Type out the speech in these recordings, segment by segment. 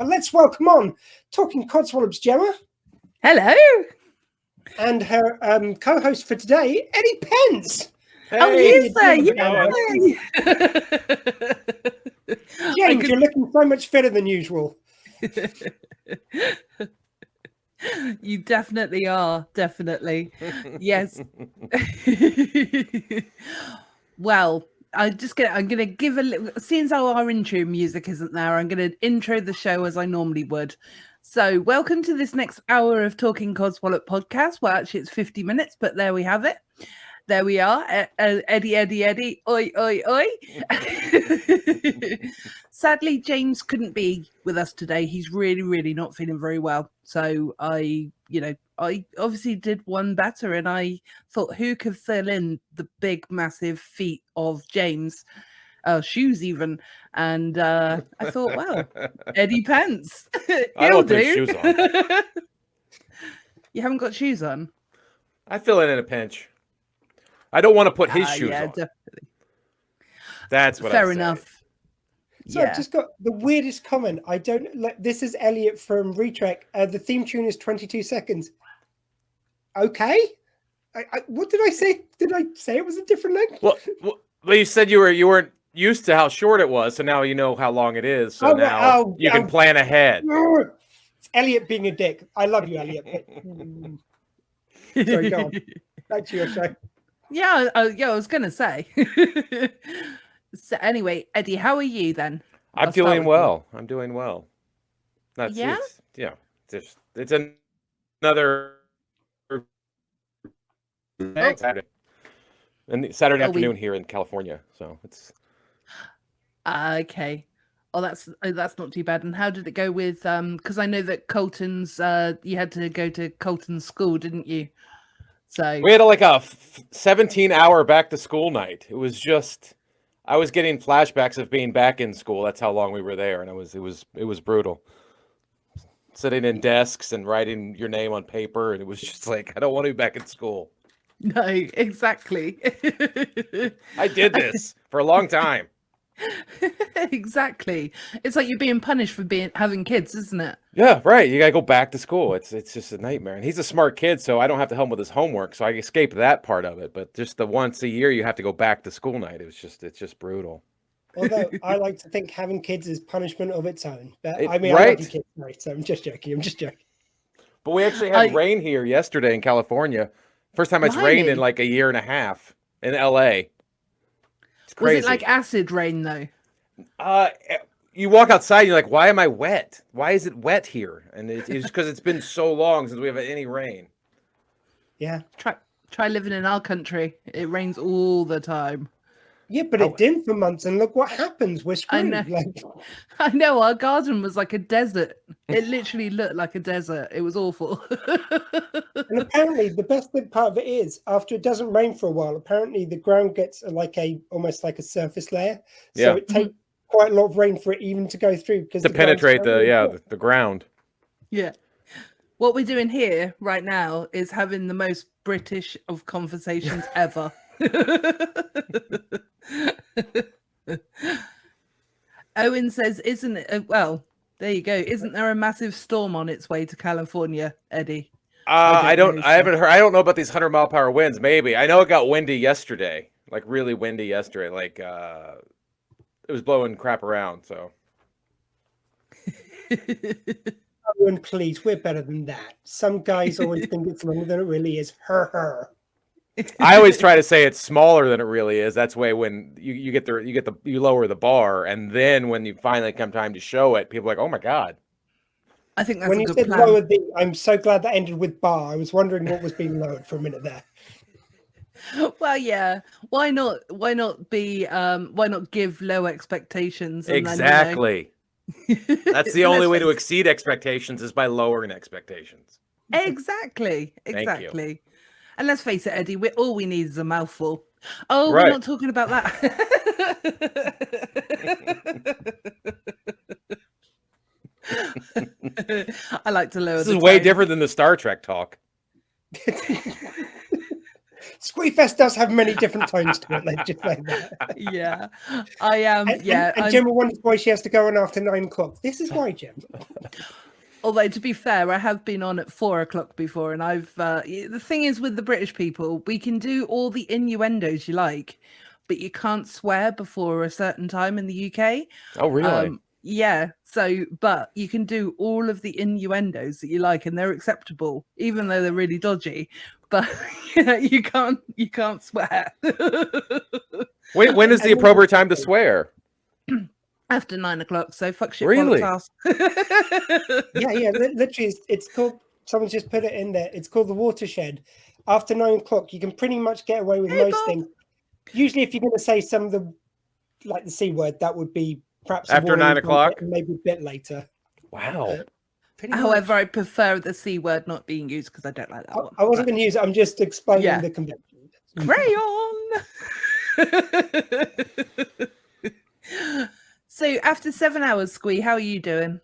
let's welcome on Talking Codswallop's Gemma. Hello. And her co-host for today, Eddie Pence. Hey, oh, he's there. James, you're looking so much fitter than usual. You definitely are. Definitely. Yes. Well, I'm going to give a little, since our intro music isn't there, I'm going to intro the show as I normally would. So welcome to this next hour of Talking Codswallop podcast. Well, actually it's 50 minutes, but there we have it. There we are. Eddie. Oi, oi, oi. Sadly, James couldn't be with us today. He's really, really not feeling very well. So I obviously did one better, and I thought who could fill in the big, massive feet of James, shoes even. And I thought, well, Eddie Pence. I don't put shoes on. You haven't got shoes on? I fill in a pinch. I don't want to put his shoes on. Definitely. That's what Fair I say. enough. So I've just got the weirdest comment. I don't like this is Elliot from Retrek. The theme tune is 22 seconds. Okay. What did I say? Did I say it was a different length? Well, you said you weren't used to how short it was, so now you know how long it is. So now you can plan ahead. It's Elliot being a dick. I love you, Elliot. Sorry, go on. Back to your show. Yeah, I was gonna say. So anyway, Eddie, how are you then? I'm doing well. It's another Saturday. And Saturday afternoon here in California, so it's okay. Oh, that's not too bad. And how did it go with because I know that Colton's you had to go to Colton's school, didn't you? So we had like a 17-hour back to school night. It was just I was getting flashbacks of being back in school. That's how long we were there, and it was brutal. Sitting in desks and writing your name on paper, and it was just like I don't want to be back in school. No, exactly. I did this for a long time. Exactly. It's like you're being punished for having kids, isn't it? Yeah, right. You gotta go back to school. It's just a nightmare. And he's a smart kid, so I don't have to help him with his homework, so I escape that part of it. But just the once a year you have to go back to school night. It's just brutal. Although I like to think having kids is punishment of its own. But I love you kids, right? So I'm just joking. But we actually had rain here yesterday in California. First time it's rained in like a year and a half in LA. It's crazy. Was it like acid rain though? You walk outside and you're like, why am I wet? Why is it wet here? And it's because it's been so long since we have any rain. Yeah. Try living in our country. It rains all the time. Yeah, but it didn't for months, and look what happens. We're screwed. I know. Our garden was like a desert. It literally looked like a desert. It was awful. And apparently, the best part of it is after it doesn't rain for a while. Apparently, the ground gets almost like a surface layer. So it takes quite a lot of rain for it even to go through to penetrate the ground. Yeah. What we're doing here right now is having the most British of conversations ever. Owen says, "Isn't it? Well, there you go. Isn't there a massive storm on its way to California, Eddie?" I haven't heard. I don't know about these 100-mile-per-hour winds. Maybe I know it got windy yesterday, like really windy yesterday. Like it was blowing crap around. So, Owen, please, we're better than that. Some guys always think it's longer than it really is. Her. I always try to say it's smaller than it really is. That's way when you lower the bar, and then when you finally come time to show it, people are like, "Oh my god!" I think that's when a you good said plan. lower the. I'm so glad that ended with bar. I was wondering what was being lowered for a minute there. Well, yeah. Why not? Why not be? Why not give low expectations? And exactly. Then, That's the only way to exceed expectations is by lowering expectations. Exactly. Thank you. And let's face it, Eddie, all we need is a mouthful. Oh, right. We're not talking about that. I like to lower this is way different than the Star Trek talk. Squeefest does have many different tones to it. Let's just say that. Yeah, I am. And Gemma wonders why she has to go on after 9 o'clock. This is why, Gemma. Although, to be fair, I have been on at 4 o'clock before, and I've the thing is with the British people, we can do all the innuendos you like, but you can't swear before a certain time in the UK. Oh, really? Yeah. So, but you can do all of the innuendos that you like, and they're acceptable, even though they're really dodgy. But you can't swear. When is the appropriate time to swear? After 9 o'clock, so fuck shit. Really? Ass. Yeah. Literally, it's called. Someone's just put it in there. It's called the watershed. After 9 o'clock, you can pretty much get away with most things. Usually, if you're going to say some of the C word, that would be perhaps after 9 o'clock, maybe a bit later. Wow. However, I prefer the C word not being used because I don't like that one. I wasn't going to use it. I'm just explaining the convention. Crayon. So after 7 hours, Squee, how are you doing?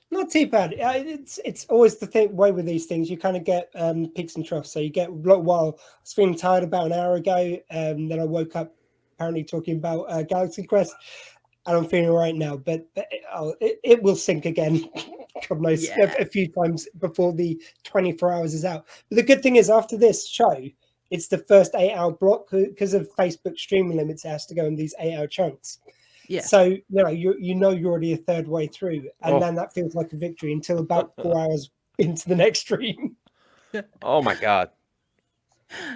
Not too bad. It's always the way with these things. You kind of get peaks and troughs. So you get a little while. I was feeling tired about an hour ago. Then I woke up apparently talking about Galaxy Quest. And I'm feeling right now. But it will sink again a few times before the 24 hours is out. But the good thing is after this show, it's the first 8-hour block because of Facebook streaming limits. It has to go in these 8-hour chunks. Yeah. So you're already a third way through, and then that feels like a victory until about 4 hours into the next stream. Oh my god!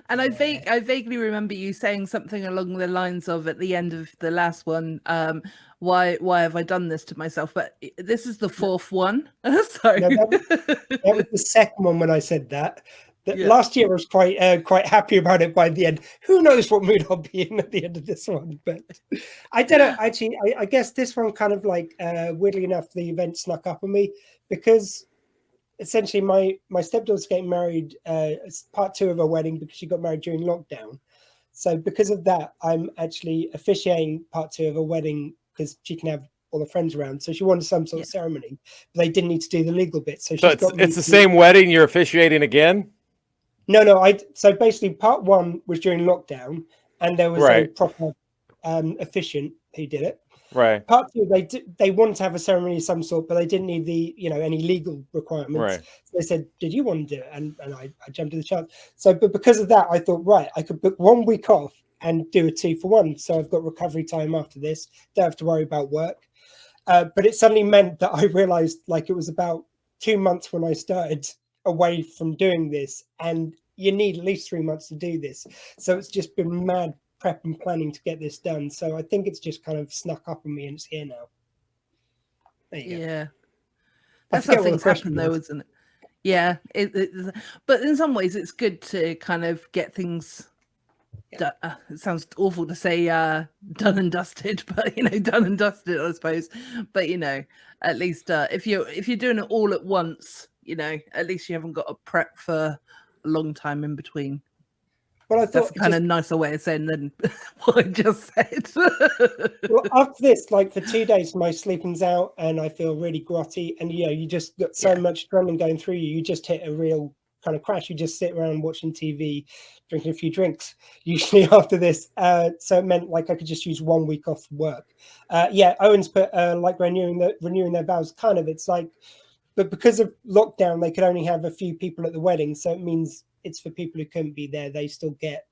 And I vaguely remember you saying something along the lines of at the end of the last one, why have I done this to myself? But this is the fourth one. So no, that was the second one when I said that. Last year I was quite happy about it by the end. Who knows what mood I'll be in at the end of this one? But I don't know. Actually, I guess this one kind of like weirdly enough, the event snuck up on me because essentially my stepdaughter's getting married. It's part 2 of her wedding because she got married during lockdown. So because of that, I'm actually officiating part 2 of her wedding because she can have all her friends around. So she wanted some sort of ceremony, but they didn't need to do the legal bit. So it's the same wedding you're officiating again? No. So basically part 1 was during lockdown and there was a proper officiant who did it. Right. Part 2, they wanted to have a ceremony of some sort, but they didn't need the, any legal requirements. Right. So they said, did you want to do it? And I jumped at the chance. So, but because of that, I thought, right, I could book 1 week off and do a 2-for-1. So I've got recovery time after this. Don't have to worry about work. But it suddenly meant that I realized like it was about 2 months when I started away from doing this, and you need at least 3 months to do this. So it's just been mad prep and planning to get this done. So I think it's just kind of snuck up on me and it's here now. There you go. That's how things happen though, isn't it? Yeah, but in some ways it's good to kind of get things done. It sounds awful to say done and dusted, but done and dusted, I suppose. But at least if you're doing it all at once, at least you haven't got to prep for a long time in between. Well, I thought that's kind of nicer way of saying than what I just said. Well, after this, like for 2 days, my sleeping's out and I feel really grotty. And you just got so much adrenaline going through you. You just hit a real kind of crash. You just sit around watching TV, drinking a few drinks. Usually after this, so it meant like I could just use 1 week off work. Owen's put like renewing their vows. Kind of, it's like, but because of lockdown, they could only have a few people at the wedding, so it means it's for people who couldn't be there. They still get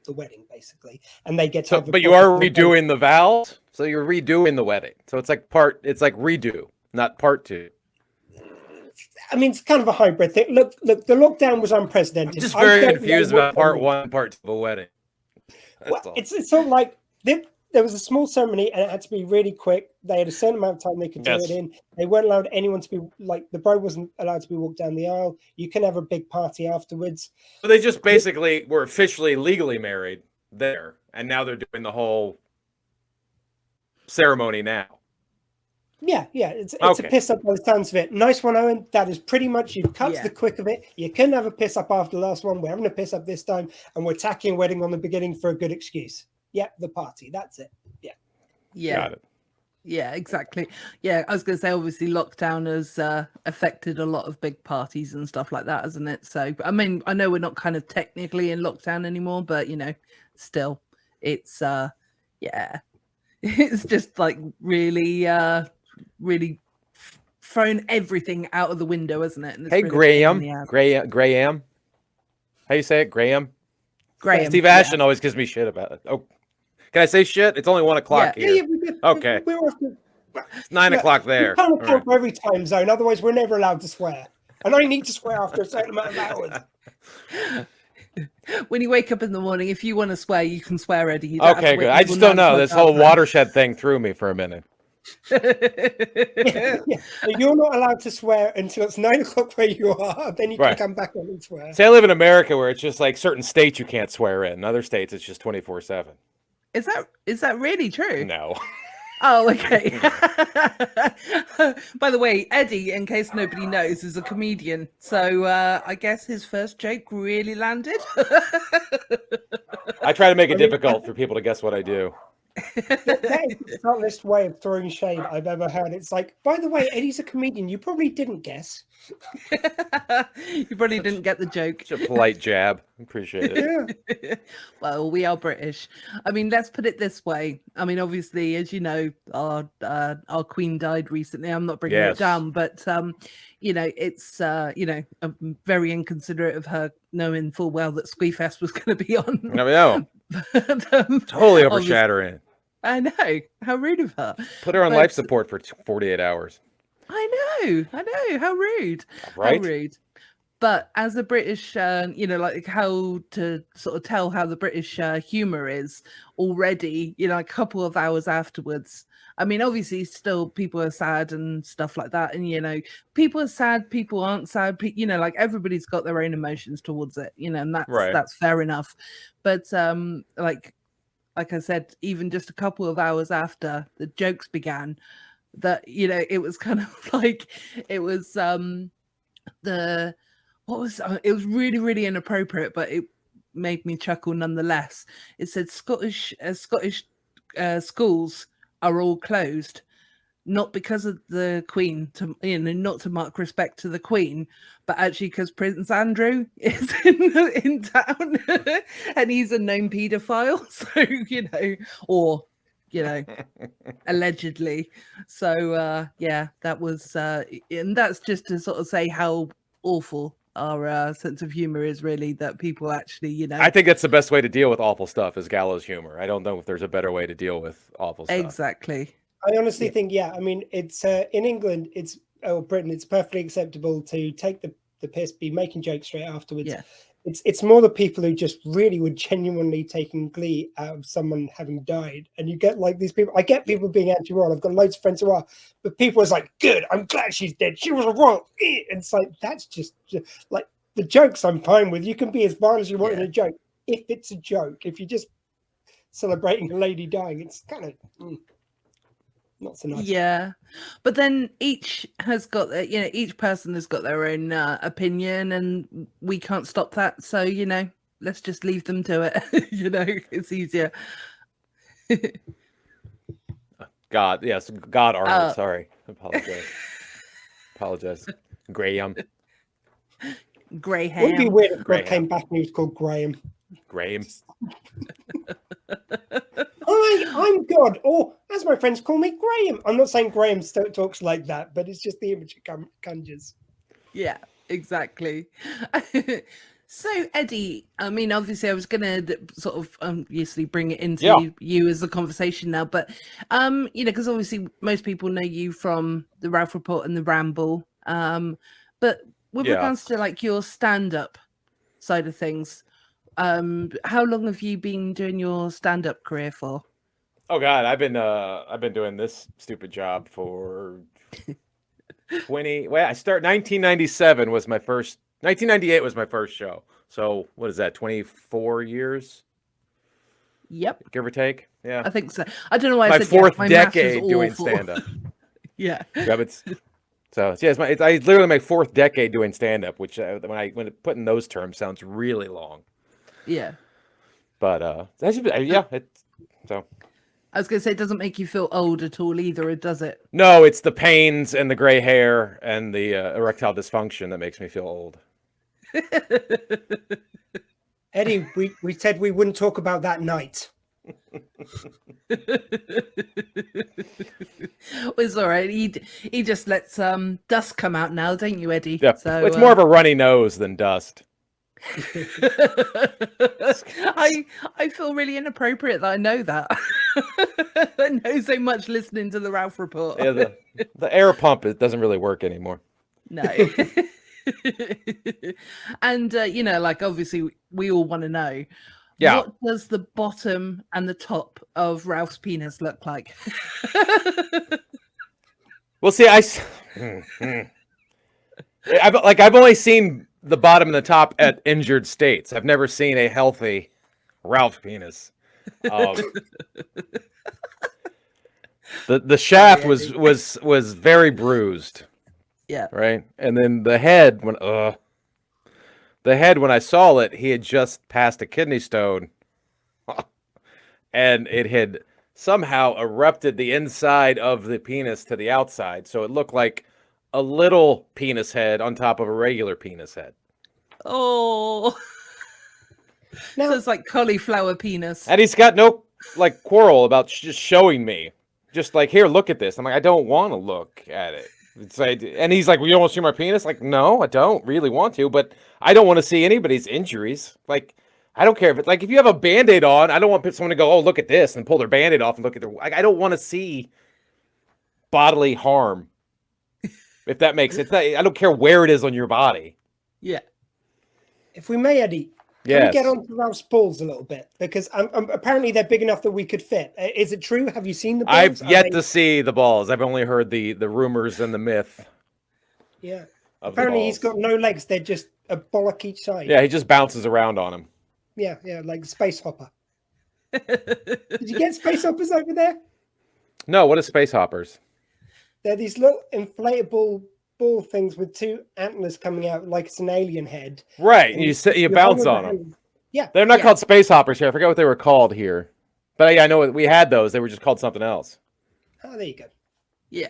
the wedding basically, and they get to. But you are redoing the vows, so you're redoing the wedding. So it's like redo, not part 2. I mean, it's kind of a hybrid thing. Look, the lockdown was unprecedented. I'm just very confused about part 1, part 2 of a wedding. It's sort of like there was a small ceremony and it had to be really quick. They had a certain amount of time they could do it in. They weren't allowed anyone to be like, the bride wasn't allowed to be walked down the aisle. You can have a big party afterwards. So they just basically were officially legally married there. And now they're doing the whole ceremony now. Yeah. It's a piss up by the sounds of it. Nice one, Owen. That is pretty much, you've cut to the quick of it. You couldn't have a piss up after the last one. We're having a piss up this time and we're tacking a wedding on the beginning for a good excuse. Yeah, the party. That's it. Yeah. Got it. Yeah, exactly. Yeah, I was going to say, obviously, lockdown has affected a lot of big parties and stuff like that, hasn't it? So, I mean, I know we're not kind of technically in lockdown anymore, but still, it's yeah, it's just like really, really thrown everything out of the window, hasn't it? And it's Hey, really a pain in Graham. the ass. Graham. How you say it? Graham? Graham. Steve Ashton always gives me shit about it. Oh, can I say shit? It's only 1 o'clock Yeah, here. Okay. It's 9 o'clock there. We can't All account for every time zone, otherwise we're never allowed to swear. And I need to swear after a certain amount of hours. When you wake up in the morning, if you want to swear, you can swear, Eddie. You don't have to Okay, wait good. I until just don't 9 know. o'clock This whole our time. watershed thing threw me for a minute. Yeah. You're not allowed to swear until it's 9 o'clock where you are. Then you can come back on and swear. See, I live in America where it's just like certain states you can't swear in. In other states, it's just 24/7. Is that really true? No. Oh, okay. By the way, Eddie, in case nobody knows, is a comedian. So I guess his first joke really landed. I try to make it difficult for people to guess what I do. That is the subtlest way of throwing shade I've ever heard. It's like, by the way, Eddie's a comedian. You probably didn't guess. You probably didn't get the joke. It's a polite jab. Appreciate it. Yeah. Well, we are British. I mean, let's put it this way. I mean, obviously, as you know, our Queen died recently. I'm not bringing it down, but it's I'm very inconsiderate of her, knowing full well that Squeefest was going to be on. I know. But, totally overshadowing. I know. How rude of her. Put her on life support for 48 hours. I know. How rude. Right? How rude. But as a British, like how to sort of tell how the British humor is already, a couple of hours afterwards. I mean, obviously, still people are sad and stuff like that. And, people are sad, people aren't sad. Like everybody's got their own emotions towards it, and that's fair enough. But like I said, even just a couple of hours after the jokes began, that it was kind of like it was it was really, really inappropriate, but it made me chuckle nonetheless. It said Scottish schools are all closed, not because of the Queen, not to mark respect to the Queen, but actually because Prince Andrew is in town and he's a known paedophile. So, allegedly. So, that was, and that's just to sort of say how awful our sense of humor is, really, that people actually, I think that's the best way to deal with awful stuff is gallows humor. I don't know if there's a better way to deal with awful stuff. Exactly. I honestly think, I mean, it's in England, Britain, it's perfectly acceptable to take the piss, be making jokes straight afterwards. Yeah. It's more the people who just really were genuinely taking glee out of someone having died. And you get like these people, I get people being anti-royal. I've got loads of friends who are, but people was like, good, I'm glad she's dead. She was a royal. And it's like, that's just like the jokes I'm fine with. You can be as violent as you want in a joke. If it's a joke, if you're just celebrating a lady dying, it's kind of... not so nice. Yeah, but then each has got each person has got their own opinion, and we can't stop that. So let's just leave them to it. It's easier. God, yes, God Arnold. Sorry, apologize. Graham. Graham. It would be weird if God came back and he was called Graham. Graham. I'm God, or as my friends call me, Graham. I'm not saying Graham talks like that, but it's just the image it conjures. Yeah, exactly. So, Eddie, I mean, obviously, I was going to sort of obviously bring it into you as a conversation now, but because obviously most people know you from the Ralph Report and the Ramble, but with regards to like your stand-up side of things, how long have you been doing your stand-up career for? Oh God, I've been doing this stupid job for 20. Well, I start 1997 was my first. 1998 was my first show. So what is that? 24 years. Yep. Give or take. Yeah. I think so. I don't know why my I said fourth my decade doing stand-up. Yeah. So it's literally my fourth decade doing stand-up, which when it put in those terms sounds really long. Yeah. But so. I was going to say, it doesn't make you feel old at all either, does it? No, it's the pains and the gray hair and the erectile dysfunction that makes me feel old. Eddie, we said we wouldn't talk about that night. It's all right. He just lets dust come out now, don't you, Eddie? Yeah, So it's more of a runny nose than dust. I feel really inappropriate that I know that. I know so much listening to the Ralph Report. Yeah, the air pump, it doesn't really work anymore. No. And like, obviously we all want to know, what does the bottom and the top of Ralph's penis look like? Well, see, I've only seen the bottom and the top at injured states. I've never seen a healthy Ralph penis. The shaft was very bruised. Yeah. Right. And then the head, when I saw it, he had just passed a kidney stone, and it had somehow erupted the inside of the penis to the outside, so it looked like a little penis head on top of a regular penis head. Oh. Now, so it's like cauliflower penis. And he's got no quarrel about just showing me. Just like, here, look at this. I'm like, I don't want to look at it. It's like, and he's like, well, you don't want to see my penis? Like, no, I don't really want to, but I don't want to see anybody's injuries. Like, I don't care if you have a Band-Aid on, I don't want someone to go, oh, look at this, and pull their Band-Aid off and look at their, I don't want to see bodily harm. If that makes sense. I don't care where it is on your body. Yeah. If we may, Eddie, can we get on to Ralph's balls a little bit? Because apparently they're big enough that we could fit. Is it true? Have you seen the balls? I've yet to see the balls. I've only heard the rumors and the myth. Yeah. Apparently he's got no legs. They're just a bollock each side. Yeah, he just bounces around on him. Yeah, like Space Hopper. Did you get Space Hoppers over there? No, what is Space Hoppers? They're these little inflatable ball things with two antlers coming out like it's an alien head. Right, and you bounce on them. Yeah. They're not called Space Hoppers here. I forget what they were called here. But yeah, I know we had those. They were just called something else. Oh, there you go. Yeah.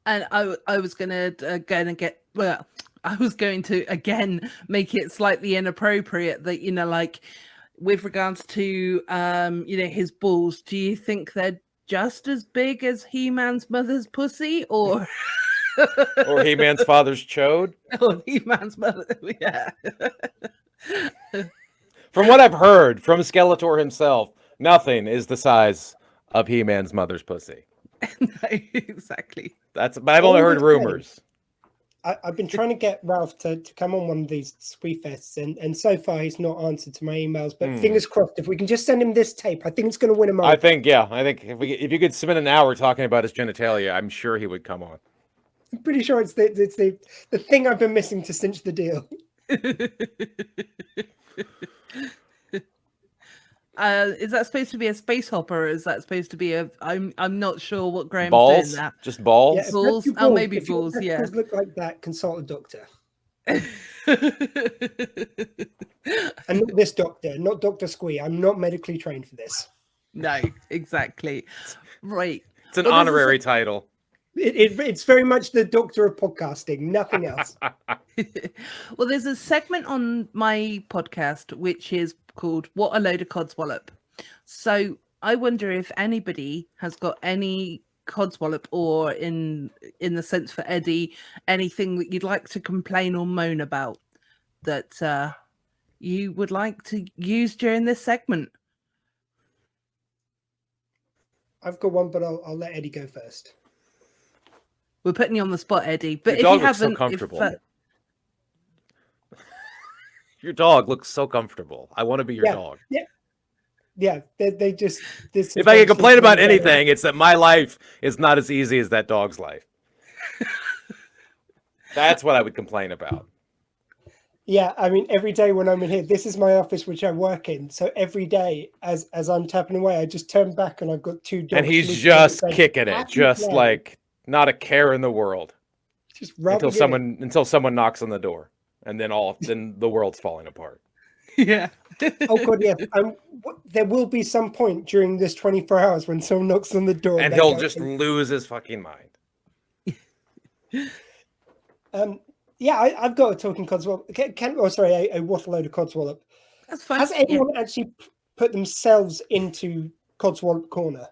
And I was going to I was going to again make it slightly inappropriate that, like with regards to his balls, do you think they're just as big as He-Man's mother's pussy, or or He-Man's father's chode? Or He-Man's mother, yeah. From what I've heard from Skeletor himself, nothing is the size of He-Man's mother's pussy. No, exactly. But I've only heard rumors. I've been trying to get Ralph to come on one of these Squeefests, and so far he's not answered to my emails. But fingers crossed, if we can just send him this tape, I think it's going to win him over. I think if you could spend an hour talking about his genitalia, I'm sure he would come on. I'm pretty sure it's the thing I've been missing to cinch the deal. Is that supposed to be a space hopper, or is that supposed to be a? I'm not sure what Graham's balls? doing that. Just balls? Yeah, balls? Oh, maybe if balls. Yeah. Look like that. Consult a doctor. And not this doctor, not Doctor Squee. I'm not medically trained for this. No, exactly. Right. It's an honorary title. It's very much the doctor of podcasting, nothing else. Well, there's a segment on my podcast which is called "What a Load of Codswallop." So I wonder if anybody has got any Codswallop, or in the sense for Eddie, anything that you'd like to complain or moan about that you would like to use during this segment. I've got one, but I'll let Eddie go first. We're putting you on the spot, Eddie. But Your if dog you looks haven't, so comfortable. Your dog looks so comfortable. I want to be your dog. Yeah. They just. If I can complain about anything, it's that my life is not as easy as that dog's life. That's what I would complain about. Yeah, I mean, every day when I'm in here, this is my office which I work in. So every day, as I'm tapping away, I just turn back and I've got two dogs. And he's just kicking it, just like not a care in the world. Just until someone knocks on the door, and then the world's falling apart. Yeah. Oh god, yeah. There will be some point during this 24 hours when someone knocks on the door And they he'll go, just lose his fucking mind. yeah, I've got a talking Codswallop. A waffle load of Codswallop. That's fine. Has anyone actually put themselves into Codswallop corner?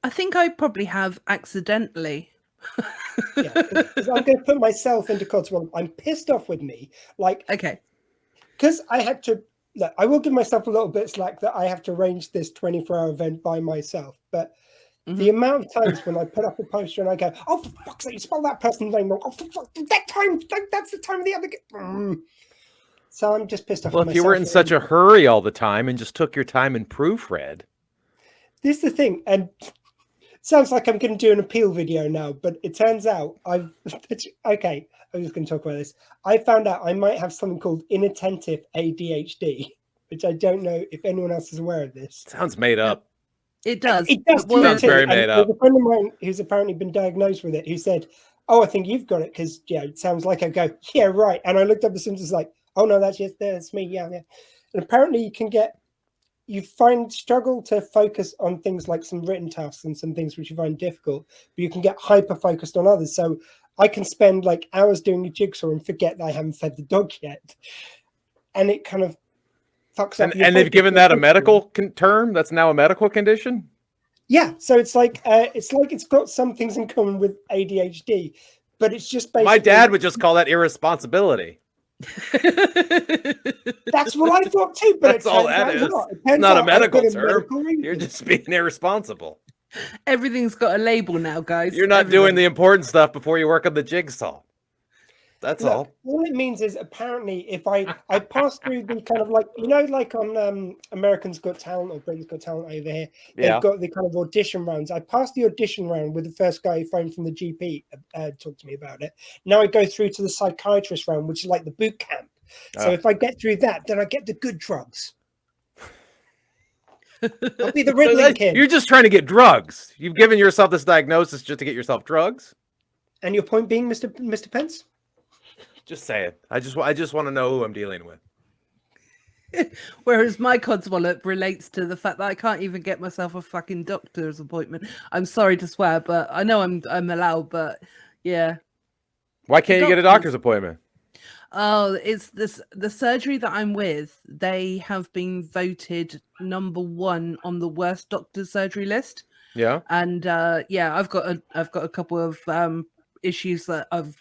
I think I probably have accidentally. Yeah, because I'm going to put myself into Codswallop. I'm pissed off with me, like, Okay. because I had to. Look, I will give myself a little bit slack that I have to arrange this 24-hour event by myself, but the amount of times when I put up a poster and I go, "Oh, for fuck's sake, you spelled that person's name wrong. Oh, for fuck, that's the time of the other." So I'm just pissed off. Well, with if you myself were in such a hurry all the time and just took your time and proofread. This is the thing, and it sounds like I'm going to do an appeal video now, but it turns out okay. I'm just going to talk about this. I found out I might have something called inattentive ADHD, which I don't know if anyone else is aware of this. Sounds made up. It does. It does. Sounds very made up. There's a friend of mine who's apparently been diagnosed with it who said, "Oh, I think you've got it," because it sounds like I go, "Yeah, right." And I looked up the symptoms, like, "Oh no, that's me." Yeah. And apparently, you struggle to focus on things like some written tasks and some things which you find difficult, but you can get hyper focused on others. So I can spend like hours doing a jigsaw and forget that I haven't fed the dog yet, and it kind of fucks up. And they've given that a medical term. That's now a medical condition. Yeah, so it's like it's got some things in common with ADHD, but it's just basically. My dad would just call that irresponsibility. That's what I thought too, but that's all that is. It's not a medical term. You're just being irresponsible. Everything's got a label now, guys. You're not doing the important stuff before you work on the jigsaw. That's all. All it means is apparently if I pass through the kind of like, like on Americans Got Talent or Britain's Got Talent over here, they've got the kind of audition rounds. I passed the audition round with the first guy who phoned from the GP, talked to me about it. Now I go through to the psychiatrist round, which is like the boot camp. So if I get through that, then I get the good drugs. I'll be the Riddling kid. You're just trying to get drugs. You've given yourself this diagnosis just to get yourself drugs. And your point being, Mr. Pence? Just say it. I just want to know who I'm dealing with. Whereas my Codswallop relates to the fact that I can't even get myself a fucking doctor's appointment. I'm sorry to swear, but I know I'm allowed. But yeah. Why can't you get a doctor's appointment? Oh, it's the surgery that I'm with. They have been voted #1 on the worst doctor's surgery list. Yeah. And I've got a couple of issues that I've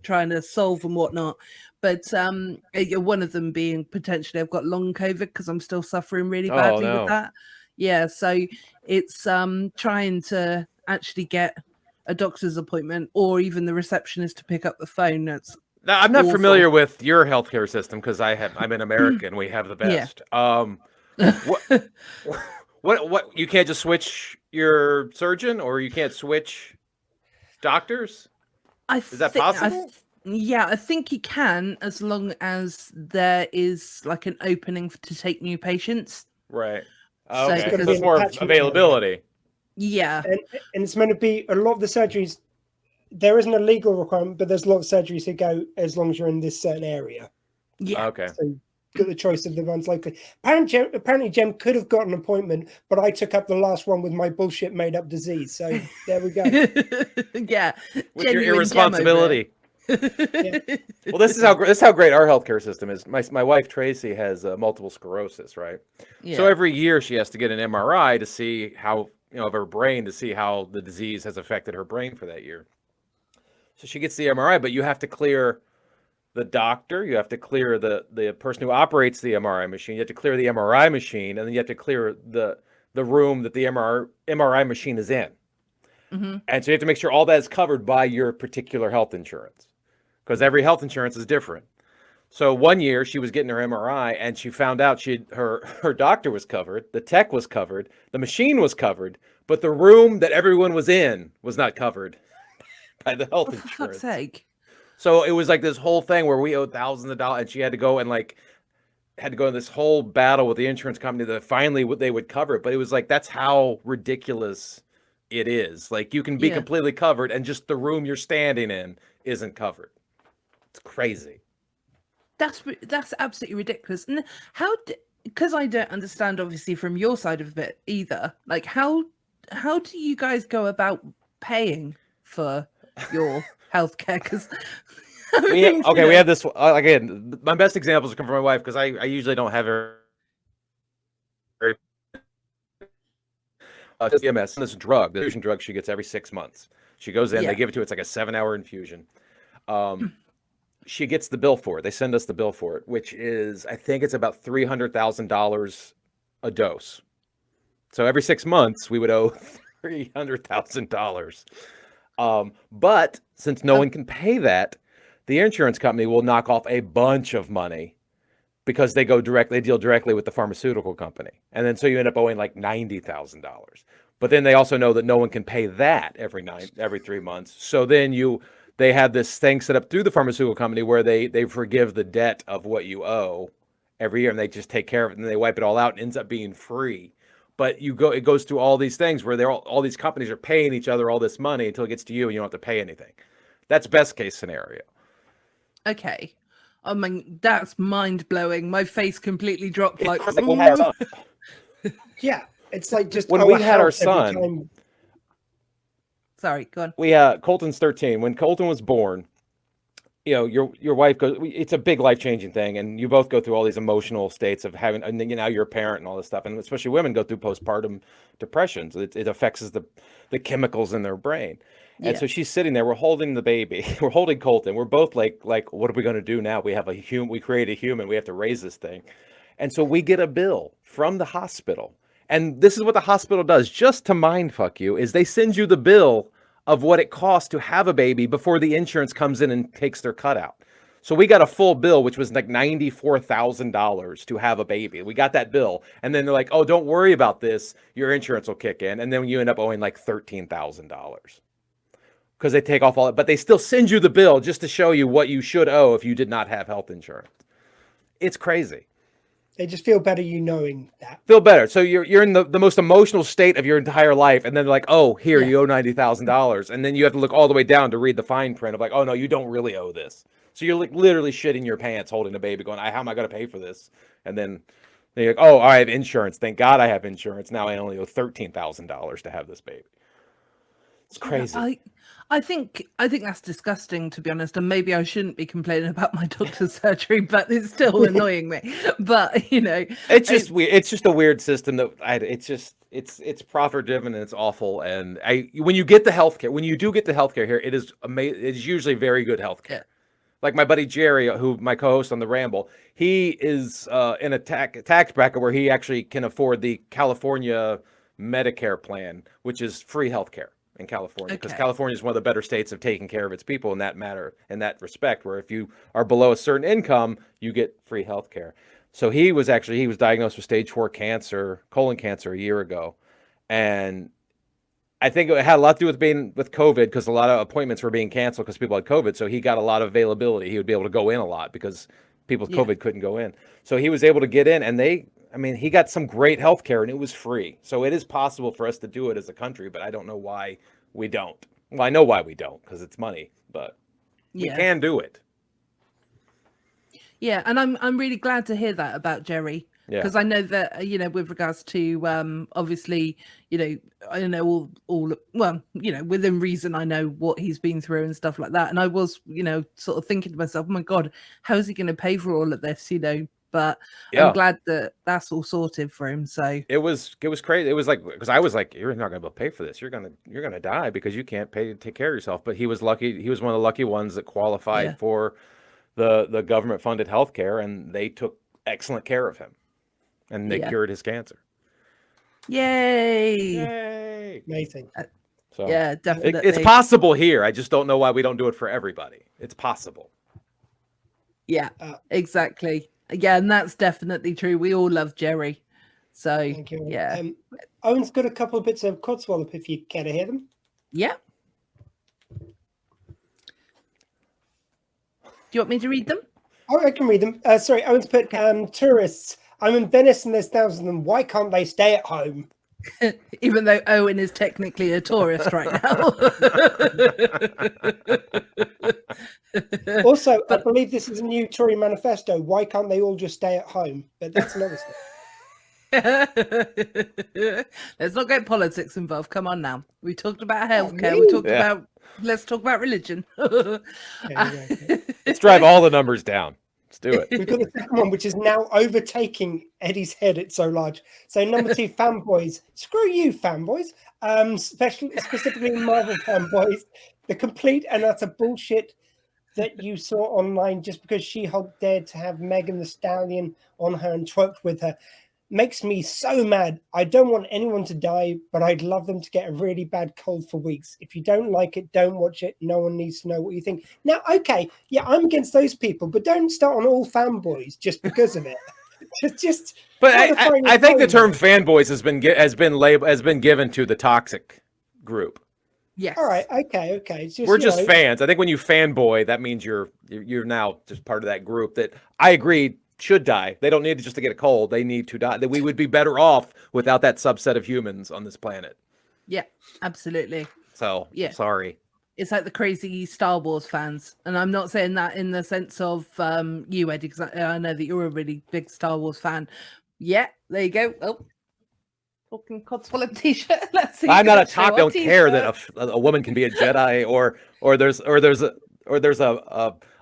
trying to solve and whatnot, but one of them being potentially I've got long COVID because I'm still suffering really badly with that. Yeah, so it's trying to actually get a doctor's appointment or even the receptionist to pick up the phone. That's now, I'm not familiar with your healthcare system because I'm an American. We have the best. Yeah. What you can't just switch your surgeon or you can't switch doctors? Is that possible? I think you can, as long as there is like an opening to take new patients. Right. Okay. So it's more availability. Yeah. And it's meant to be a lot of the surgeries. There isn't a legal requirement, but there's a lot of surgeries that go as long as you're in this certain area. Yeah. Okay. So got the choice of the ones likely. Apparently, Gem could have got an appointment, but I took up the last one with my bullshit made up disease. So there we go. Yeah. With your irresponsibility. Yeah. Well, this is how great our healthcare system is. My wife Tracy has multiple sclerosis, right? Yeah. So every year she has to get an MRI to see how of her brain to see how the disease has affected her brain for that year. So she gets the MRI, but you have to clear the doctor, you have to clear the person who operates the MRI machine, you have to clear the MRI machine, and then you have to clear the room that the MRI machine is in. Mm-hmm. And so you have to make sure all that is covered by your particular health insurance, because every health insurance is different. So one year she was getting her MRI and she found out her doctor was covered, the tech was covered, the machine was covered, but the room that everyone was in was not covered by the health insurance. For fuck's sake. So it was like this whole thing where we owed thousands of dollars and she had to go in this whole battle with the insurance company that finally they would cover it. But it was like, that's how ridiculous it is. Like you can be completely covered and just the room you're standing in isn't covered. It's crazy. That's absolutely ridiculous. And because I don't understand, obviously, from your side of it either. Like, how do you guys go about paying for your healthcare? Because we have this again. My best examples come from my wife because I usually don't have her. CMS, this drug, the infusion drug she gets every 6 months. She goes in, they give it to her. It's like a 7-hour infusion. She gets the bill for it. They send us the bill for it, which is, I think it's about $300,000 a dose. So every 6 months, we would owe $300,000. But since no one can pay that, the insurance company will knock off a bunch of money because they deal directly with the pharmaceutical company. And then so you end up owing like $90,000. But then they also know that no one can pay that every 3 months. So then they have this thing set up through the pharmaceutical company where they forgive the debt of what you owe every year, and they just take care of it, and they wipe it all out and ends up being free. But it goes through all these things where all these companies are paying each other all this money until it gets to you and you don't have to pay anything. That's best case scenario. Okay. I mean, that's mind blowing. My face completely dropped. Like yeah, it's like just when we had our son. Sorry, go on. Colton's 13. When Colton was born, your wife goes. It's a big life-changing thing, and you both go through all these emotional states of having. And then you're a parent and all this stuff, and especially women go through postpartum depressions. It affects the chemicals in their brain. And so she's sitting there. We're holding the baby. We're holding Colton. We're both like, what are we going to do now? We have we create a human. We have to raise this thing. And so we get a bill from the hospital. And this is what the hospital does, just to mindfuck you, is they send you the bill of what it costs to have a baby before the insurance comes in and takes their cut out. So we got a full bill, which was like $94,000 to have a baby. We got that bill. And then they're like, oh, don't worry about this. Your insurance will kick in. And then you end up owing like $13,000. Because they take off all it, but they still send you the bill just to show you what you should owe if you did not have health insurance. It's crazy. They just feel better knowing that. Feel better. So you're in the most emotional state of your entire life, and then they're like, oh, here, you owe $90,000. And then you have to look all the way down to read the fine print of like, oh, no, you don't really owe this. So you're like literally shitting your pants holding a baby going, how am I going to pay for this? And then they're like, oh, I have insurance. Thank God I have insurance. Now I only owe $13,000 to have this baby. It's crazy. I think that's disgusting, to be honest, and maybe I shouldn't be complaining about my doctor's surgery, but it's still annoying me. But it's just weird. It's just a weird system that it's profit driven and it's awful. And when you get the healthcare, when you do get the healthcare here, it is amazing. It's usually very good healthcare. Yeah. Like my buddy Jerry, who my co-host on the Ramble, he is in a tax bracket where he actually can afford the California Medicare plan, which is free healthcare in California, because California is one of the better states of taking care of its people in that respect, where if you are below a certain income, you get free health care. So he was diagnosed with stage 4 cancer, colon cancer, a year ago. And I think it had a lot to do with COVID, because a lot of appointments were being canceled because people had COVID. So he got a lot of availability. He would be able to go in a lot because people with COVID couldn't go in. So he was able to get in, and he got some great health care, and it was free. So it is possible for us to do it as a country, but I don't know why we don't. Well, I know why we don't, because it's money, but we can do it. Yeah, and I'm really glad to hear that about Jerry, because I know that with regards to obviously I know all well within reason I know what he's been through and stuff like that, and I was sort of thinking to myself, oh my God, how is he going to pay for all of this? But I'm glad that that's all sorted for him. So it was crazy. It was like, because I was like, you're not going to be able to pay for this. You're gonna die because you can't pay to take care of yourself. But he was lucky. He was one of the lucky ones that qualified for the government funded health care, and they took excellent care of him, and they cured his cancer. Yay! Amazing. So yeah, definitely, it's possible here. I just don't know why we don't do it for everybody. It's possible. Yeah, exactly. Yeah, and that's definitely true. We all love Jerry. So, thank you. Yeah. Owen's got a couple of bits of Codswallop if you care to hear them. Yeah. Do you want me to read them? Oh, I can read them. Sorry, Owen's put tourists. I'm in Venice and there's thousands of them. Why can't they stay at home? Even though Owen is technically a tourist right now. Also, I believe this is a new Tory manifesto. Why can't they all just stay at home? But that's another story. Let's not get politics involved. Come on now. We talked about healthcare. me? We talked about. Let's talk about religion. Let's drive all the numbers down. Let's do it. We've got the second one, which is now overtaking Eddie's head. It's so large. So number 2, fanboys. Screw you, fanboys. Specifically Marvel fanboys. The complete and utter bullshit that you saw online just because She-Hulk dared to have Megan the Stallion on her and twerked with her makes me so mad. I don't want anyone to die, but I'd love them to get a really bad cold for weeks. If you don't like it, don't watch it. No one needs to know what you think. Now, okay, yeah, I'm against those people, but don't start on all fanboys just because of it. just. But I think the term fanboys has been given to the toxic group. Yes. All right. Okay. It's just, we're just fans. I think when you fanboy, that means you're now just part of that group that I agree should die. They don't need just to get a cold. They need to die. That we would be better off without that subset of humans on this planet. Yeah, absolutely. So, yeah. Sorry. It's like the crazy Star Wars fans. And I'm not saying that in the sense of you, Eddie, because I know that you're a really big Star Wars fan. Yeah, there you go. Oh, talking Codswallop t-shirt. Let's see. I'm not a top. Don't care that a woman can be a Jedi or there's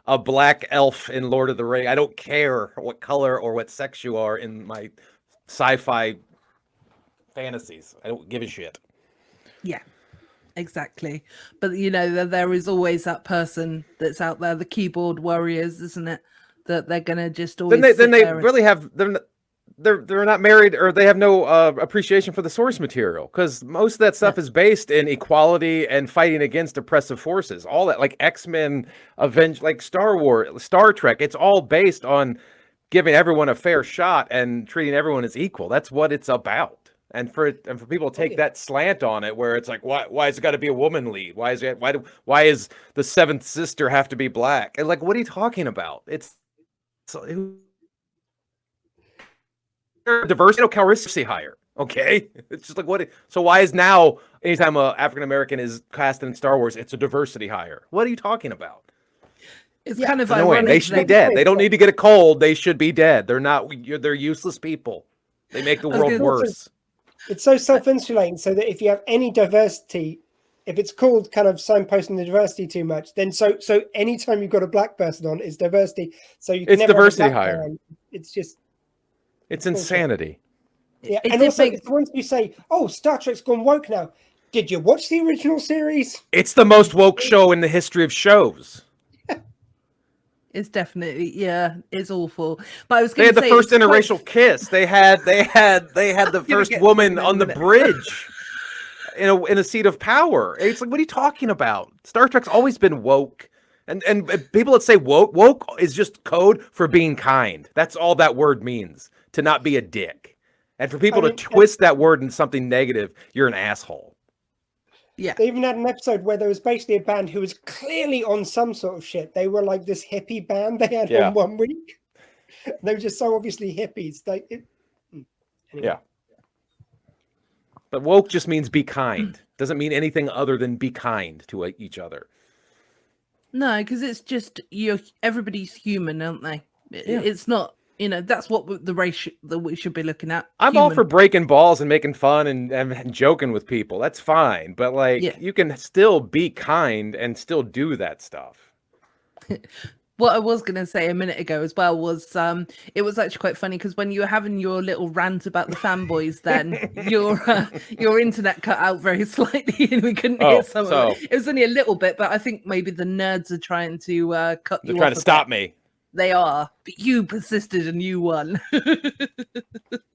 a black elf in Lord of the Rings. I don't care what color or what sex you are in my sci-fi fantasies. I don't give a shit. Yeah, exactly. But there is always that person that's out there, the keyboard warriors, isn't it? That they're gonna just always. Then they really have they're not married, or they have no appreciation for the source material, because most of that stuff is based in equality and fighting against oppressive forces. All that, like X-Men, like Star Wars, Star Trek, it's all based on giving everyone a fair shot and treating everyone as equal. That's what it's about. And for people to take that slant on it, where it's like, why has it got to be a woman lead? Why is the seventh sister have to be black? And like, what are you talking about? Diversity, calrissicy higher. Okay, it's just like what? So why is now anytime a African American is cast in Star Wars, it's a diversity hire? What are you talking about? It's kind of annoying. They should be dead. They don't need to get a cold. They should be dead. They're not. They're useless people. They make the world worse. It's so self-insulating, so that if you have any diversity, if it's called kind of signposting the diversity too much, then so anytime you've got a black person on, it's diversity. So you can it's never diversity hire. It's just. It's insanity. Yeah, and also it's the ones who say, "Oh, Star Trek's gone woke now." Did you watch the original series? It's the most woke show in the history of shows. It's definitely, it's awful. But I was going to say they had the first interracial kiss. They had the first woman on the bridge in a seat of power. It's like, what are you talking about? Star Trek's always been woke. And people that say woke is just code for being kind. That's all that word means, to not be a dick. And for people to twist that word into something negative, you're an asshole. Yeah. They even had an episode where there was basically a band who was clearly on some sort of shit. They were like this hippie band they had on 1 week. They were just so obviously hippies. Anyway. Yeah. But woke just means be kind. Doesn't mean anything other than be kind to each other. No, because it's just everybody's human, aren't they? It's not, that's what the race that we should be looking at. I'm all for breaking balls and making fun and joking with people. That's fine. But you can still be kind and still do that stuff. What I was going to say a minute ago as well was it was actually quite funny, because when you were having your little rant about the fanboys, then your internet cut out very slightly and we couldn't hear some of it. It was only a little bit, but I think maybe the nerds are trying to cut you off. They're trying to stop me. They are, but you persisted and you won.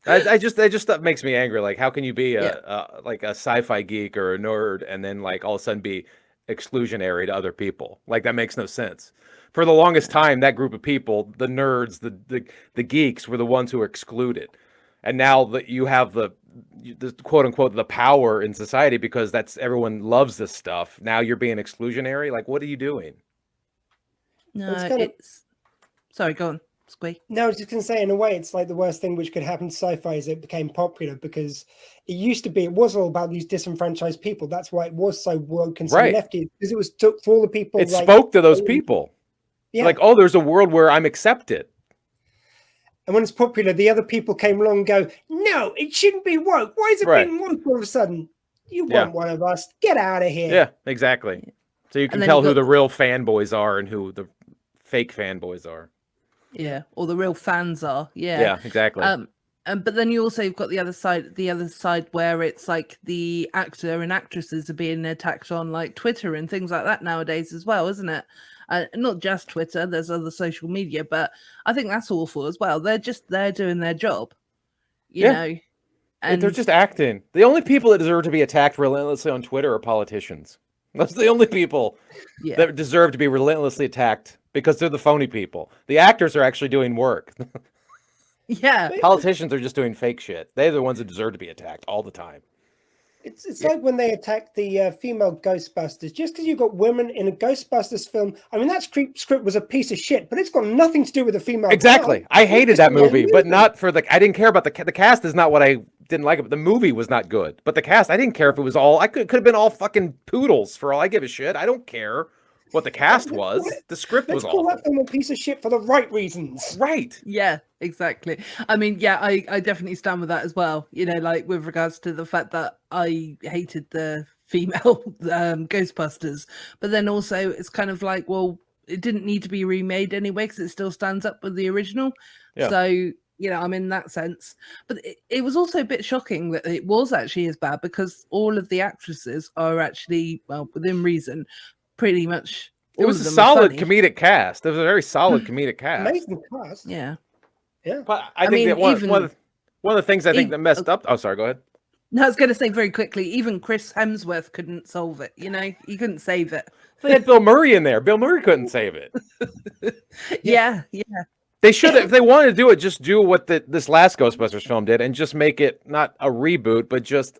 That makes me angry. Like, how can you be a sci-fi geek or a nerd and then all of a sudden be exclusionary to other people? Like, that makes no sense. For the longest time, that group of people, the nerds, the geeks, were the ones who were excluded. And now that you have the quote unquote the power in society because everyone loves this stuff, now you're being exclusionary. Like, what are you doing? No, sorry, go on. Squee? No, I was just going to say, in a way, it's like the worst thing which could happen to sci-fi is it became popular, because it was all about these disenfranchised people. That's why it was so woke and so lefty, because it was took for all the people. It spoke to those people. Yeah. Like, oh, there's a world where I'm accepted. And when it's popular, the other people came along and go, no, it shouldn't be woke. Why is it being woke all of a sudden? You want one of us. Get out of here. Yeah, exactly. So you can tell who the real fanboys are and who the fake fanboys are. Yeah, or the real fans are. Yeah. Yeah, exactly. But then you also have got the other side where it's like the actor and actresses are being attacked on like Twitter and things like that nowadays as well, isn't it? Not just Twitter, there's other social media, but I think that's awful as well. They're just there doing their job, you know. And they're just acting. The only people that deserve to be attacked relentlessly on Twitter are politicians. Those are the only people that deserve to be relentlessly attacked, because they're the phony people. The actors are actually doing work. Yeah. Politicians are just doing fake shit. They're the ones that deserve to be attacked all the time. It's like when they attacked the female Ghostbusters. Just because you've got women in a Ghostbusters film, I mean, that script was a piece of shit, but it's got nothing to do with the female. Exactly. I hated that movie, but not for I didn't care about the cast. Is not what I didn't like it. But the movie was not good. But the cast, I didn't care if it was all. Could have been all fucking poodles for all I give a shit. I don't care what the cast was. The script was awful. Let's call that film a piece of shit for the right reasons. Right. Yeah, exactly. I mean, yeah, I definitely stand with that as well. You know, like with regards to the fact that I hated the female Ghostbusters, but then also it's kind of like, well, it didn't need to be remade anyway because it still stands up with the original. Yeah. So, you know, I'm in that sense. But it was also a bit shocking that it was actually as bad, because all of the actresses are actually, well, within reason, pretty much. It was a solid comedic cast. It was a very solid comedic cast. Amazing cast. Yeah. Yeah. But I think that one of the things I think that messed up. Oh, sorry, go ahead. No, I was going to say very quickly, even Chris Hemsworth couldn't solve it. You know, he couldn't save it. They had Bill Murray in there. Bill Murray couldn't save it. Yeah. They should have, if they wanted to do it, just do what this last Ghostbusters film did, and just make it not a reboot, but just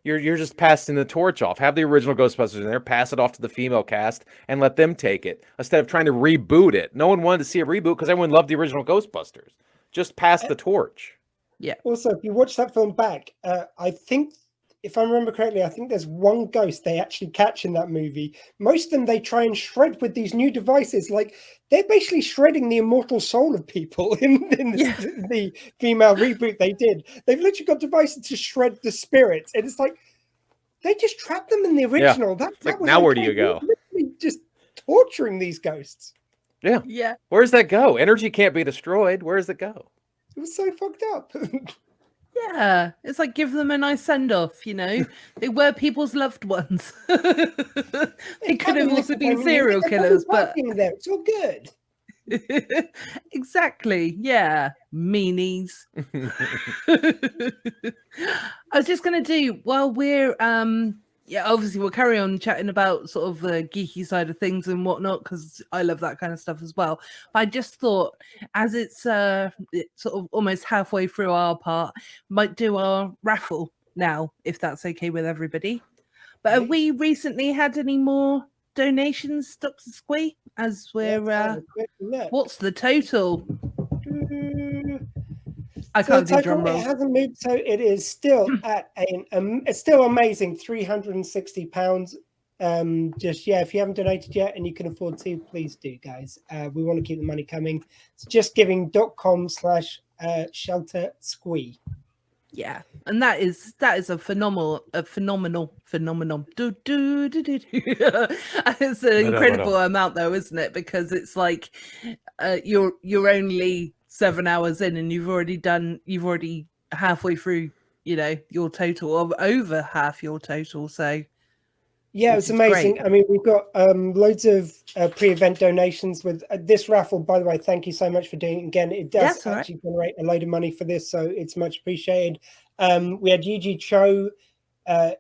you're just passing the torch off. Have the original Ghostbusters in there, pass it off to the female cast, and let them take it instead of trying to reboot it. No one wanted to see a reboot because everyone loved the original Ghostbusters. Just pass the torch. Yeah. Also, if you watch that film back, I think, if I remember correctly, I think there's one ghost they actually catch in that movie. Most of them they try and shred with these new devices. Like, they're basically shredding the immortal soul of people in the female reboot they did. They've literally got devices to shred the spirits. And it's like, they just trapped them in the original. Yeah. That was now where do you go? Literally just torturing these ghosts. Yeah. Yeah. Where does that go? Energy can't be destroyed. Where does it go? It was so fucked up. Yeah, it's like give them a nice send-off, you know. They were people's loved ones. They could have also been serial killers, but there. It's all good. Exactly, yeah. Meanies. I was just gonna do, while we're obviously we'll carry on chatting about sort of the geeky side of things and whatnot, because I love that kind of stuff as well. But I just thought, as it's sort of almost halfway through our part, might do our raffle now, if that's okay with everybody. But have we recently had any more donations, Doctor Squee? As we're what's the total? I can't do drum rolls. It hasn't moved, so it is still at it's still amazing, £360. If you haven't donated yet and you can afford to, please do, guys. We want to keep the money coming. It's justgiving.com/shelter squee. Yeah, and that is a phenomenal. It's an incredible amount, though, isn't it? Because it's like you're only 7 hours in, and you've already halfway through, you know, your total, of over half your total. So yeah, it's amazing. Great. I mean, we've got loads of pre-event donations with this raffle. By the way, thank you so much for doing it again. It does actually generate a load of money for this, so it's much appreciated. We had Yuji Cho,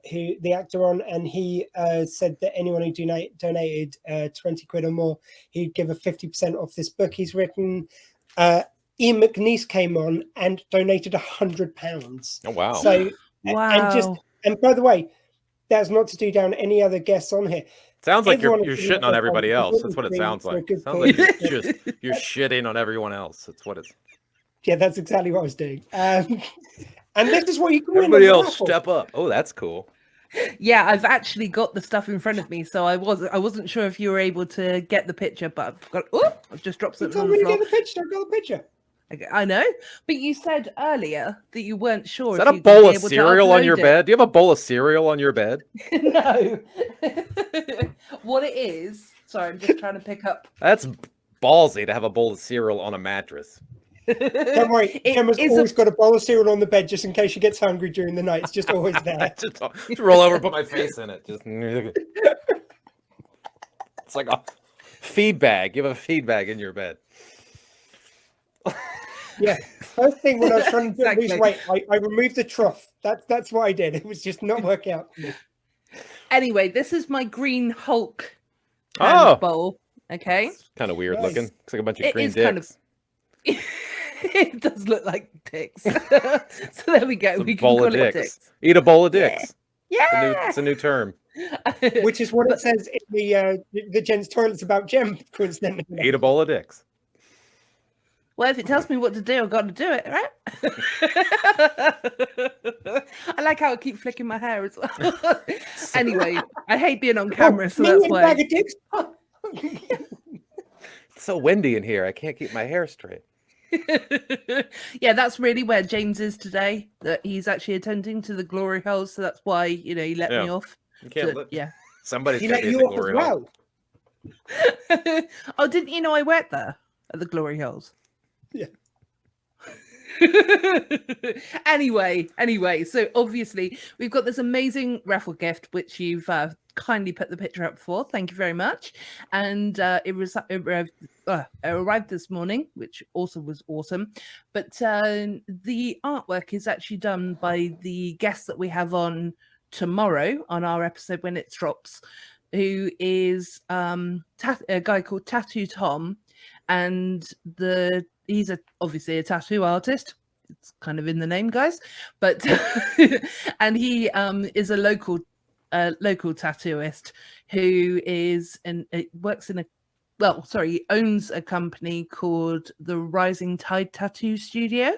who the actor on, and he said that anyone who donated 20 quid or more, he'd give a 50% off this book he's written. Ian McNeice came on and donated £100. Oh wow! So and by the way, that's not to do down any other guests on here. Sounds like Everyone you're is shitting on everybody else. That's what it sounds for a like. good Sounds like cause. you're shitting on everyone else. That's what it's. Yeah, that's exactly what I was doing. And this is what you can win. Everybody on the else, raffle. step up. Oh, that's cool. Yeah, I've actually got the stuff in front of me, so I wasn't sure if you were able to get the picture, but I've just dropped You something told on me the to floor. get the picture. I got the picture. Okay, I know, but you said earlier that you weren't sure. Is that if a you bowl be of able to cereal on your upload it. bed? Do you have a bowl of cereal on your bed? No. What it is? Sorry, I'm just trying to pick up. That's ballsy to have a bowl of cereal on a mattress. Don't worry, Gemma's always got a bowl of cereal on the bed just in case she gets hungry during the night. It's just always there. just roll over, put my face in it. Just it's like a feed bag. You have a feed bag in your bed. Yeah. First thing when I was trying to lose Exactly. weight, I removed the trough. That's what I did. It was just not working out for me. Anyway, this is my green Hulk hand bowl. Okay. It's kind of weird Nice. looking. Looks like a bunch of It green is dicks. kind of- It does look like dicks. So there we go. It's a We can bowl call of it dicks. dicks. Eat a bowl of dicks. Yeah. It's a new term. Which is what it says in the gents' toilets about Gem, coincidentally. Eat a bowl of dicks. Well, if it tells me what to do, I've got to do it, right? I like how I keep flicking my hair as well. Anyway, I hate being on camera, so that's why. Bag of dicks. It's so windy in here. I can't keep my hair straight. Yeah, that's really where James is today. That he's actually attending to the glory holes, so that's why he let me off. You can't let Yeah. somebody's He gonna let be you at the off as glory hole. well. Oh, didn't you know I worked there at the glory holes? Yeah. Anyway, so obviously we've got this amazing raffle gift which you've kindly put the picture up for. Thank you very much. And it arrived this morning, which also was awesome. But the artwork is actually done by the guest that we have on tomorrow on our episode when it drops, who is a guy called Tattoo Tom, and he's obviously a tattoo artist. It's kind of in the name, guys. But and he is a local tattooist who he owns a company called the Rising Tide Tattoo Studio.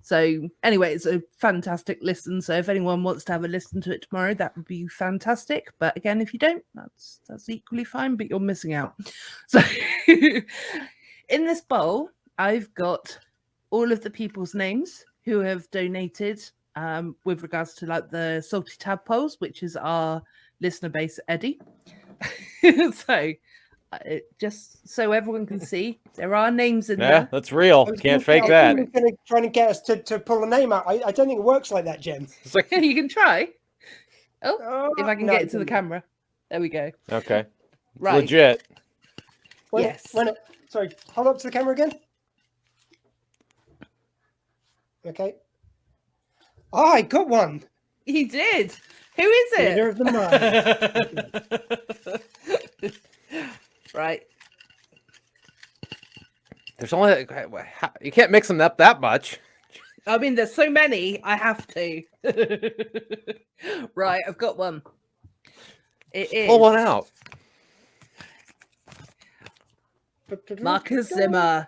So anyway, it's a fantastic listen. So if anyone wants to have a listen to it tomorrow, that would be fantastic. But again, if you don't, that's equally fine, but you're missing out. So in this bowl, I've got all of the people's names who have donated with regards to like the Salty Tadpoles, which is our listener base, Eddie. So just so everyone can see, there are names in there. That's real. Can't fake that. He's trying to get us to pull a name out. I don't think it works like that, Jen. It's like You can try. If I can get it to the camera. There we go. okay, Right. legit. Yes. Sorry, hold up to the camera again. Okay. Oh, I got one. He did. Who is it? Leader of the mind. Right. There's only you can't mix them up that much. I mean, there's so many. I have to. Right, I've got one. It is Pull one out. Marcus Zimmer.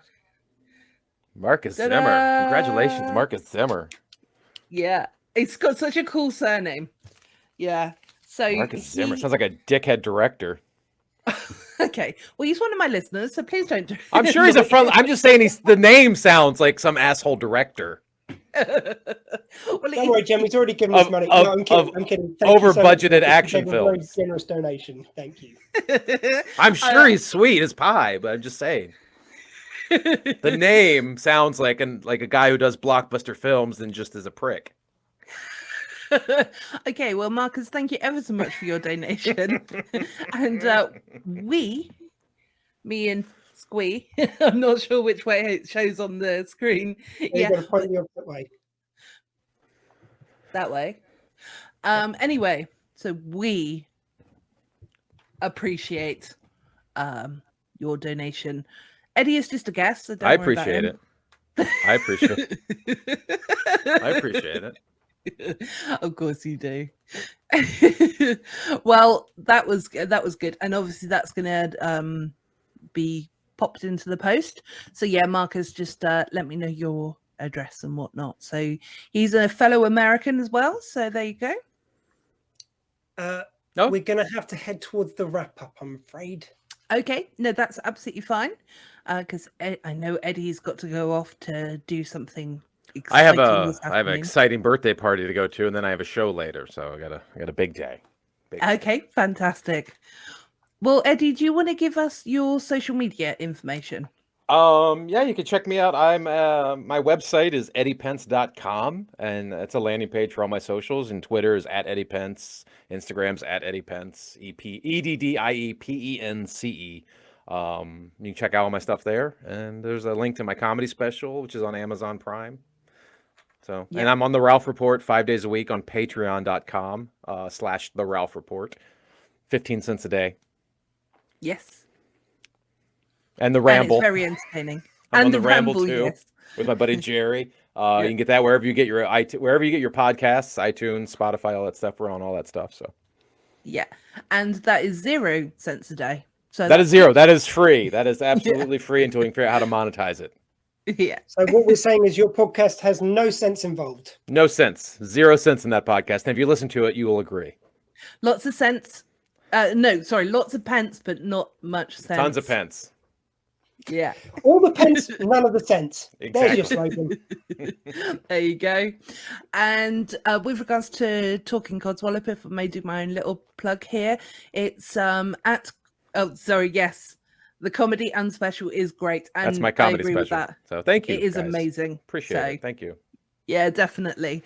Marcus Ta-da! Zimmer. Congratulations, Marcus Zimmer. Yeah, it's got such a cool surname. Yeah. So Marcus Zimmer sounds like a dickhead director. Okay. Well, he's one of my listeners, so please don't. I'm sure he's a front. I'm just saying the name sounds like some asshole director. Don't worry, Jen. He's already given us money. No, I'm kidding. I'm kidding. Over budgeted It's action a very films. generous donation. Thank you. I'm sure he's sweet as pie, but I'm just saying. The name sounds like a guy who does blockbuster films and just is a prick. Okay, well, Marcus, thank you ever so much for your donation. And me and Squee, I'm not sure which way it shows on the screen. You've got to point the opposite way. That way. Anyway, so we appreciate your donation. Eddie is just a guest, so don't I worry about appreciate him. it. I appreciate it. I appreciate it. Of course you do. Well, that was good, and obviously that's going to be popped into the post. So yeah, Marcus, just let me know your address and whatnot. So he's a fellow American as well. So there you go. We're going to have to head towards the wrap up, I'm afraid. Okay, no, that's absolutely fine. Because I know Eddie's got to go off to do something I have exciting this an afternoon. exciting birthday party to go to, and then I have a show later, so I got a big day. Okay, fantastic. Well, Eddie, do you want to give us your social media information? Yeah, you can check me out. I'm my website is eddiepence.com, and it's a landing page for all my socials. And Twitter is at Eddie Pence, Instagram's at Eddie Pence, EDDIEPENCE. You can check out all my stuff there, and there's a link to my comedy special, which is on Amazon Prime. So, Yep. And I'm on the Ralph Report 5 days a week on patreon.com /the Ralph Report, 15 cents a day. Yes. And the Ramble. And it's very entertaining. I'm and on the Ramble too, yes. with my buddy Jerry. You can get that wherever you get your podcasts, iTunes, Spotify, all that stuff. We're on all that stuff. So yeah, and that is 0 cents a day. So that is zero. That is free. That is absolutely free until we can figure out how to monetize it. Yeah. So what we're saying is your podcast has no sense involved. No sense. 0 cents in that podcast. And if you listen to it, you will agree. Lots of cents. Lots of pence, but not much sense. Tons of pence. Yeah. All the pence, none of the cents. Exactly. There's your slogan. There you go. And with regards to Talking Codswallop, if I may do my own little plug here, it's the comedy and special is great. And that's my comedy I agree special. With that. So thank you. It is guys. amazing. Appreciate it. Thank you. Yeah, definitely.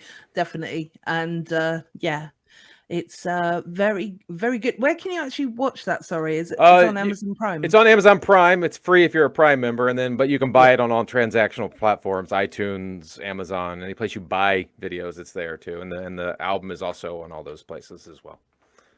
And it's very, very good. Where can you actually watch that? Sorry, is it on Amazon Prime? It's on Amazon Prime. It's free if you're a Prime member, but you can buy it on all transactional platforms, iTunes, Amazon, any place you buy videos, it's there too. And the album is also on all those places as well.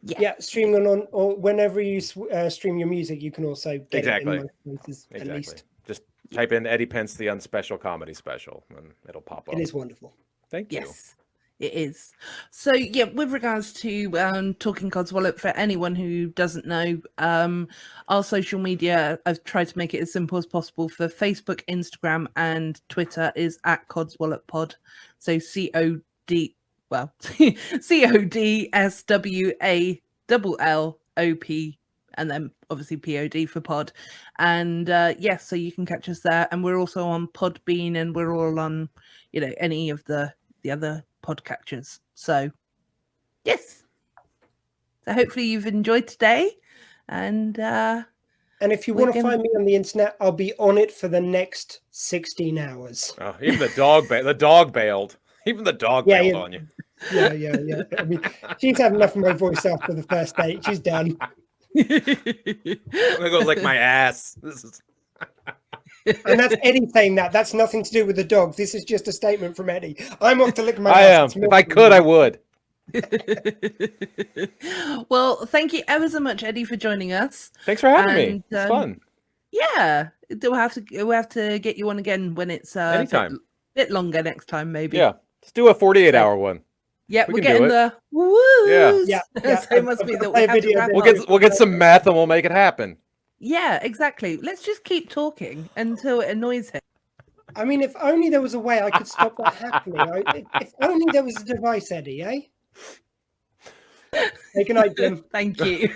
Yeah, streaming on, or whenever you stream your music, you can also get it in most places, at least. Just type in Eddie Pence, the Unspecial Comedy Special, and it'll pop up. It is wonderful. Thank you. Yes, it is. So, yeah, with regards to Talking Codswallop, for anyone who doesn't know, our social media, I've tried to make it as simple as possible for Facebook, Instagram, and Twitter is at CodswallopPod. So CODSWALLOP, and then obviously POD for pod. And yes, so you can catch us there. And we're also on Podbean, and we're all on, any of the other podcatchers. So yes. So hopefully you've enjoyed today. And if you want to find me on the internet, I'll be on it for the next 16 hours. Oh, even the dog bailed. Even the dog bailed on you. Yeah. I mean, she's had enough of my voice after the first date. She's done. I'm gonna go lick my ass. And that's Eddie saying that. That's nothing to do with the dog. This is just a statement from Eddie. I'm off to lick my ass. If I could, I would. Well, thank you ever so much, Eddie, for joining us. Thanks for having me. It's fun. Yeah, we'll have to get you on again when it's anytime. Bit longer next time, maybe. Yeah, let's do a 48-hour one. Yeah, we're getting the woo. Yeah. So it must be that we have to wrap we'll get some meth and we'll make it happen. Yeah, exactly. Let's just keep talking until it annoys him. I mean, if only there was a way I could stop that happening. If only there was a device, Eddie, eh? Hey, good night, Jim. Thank you.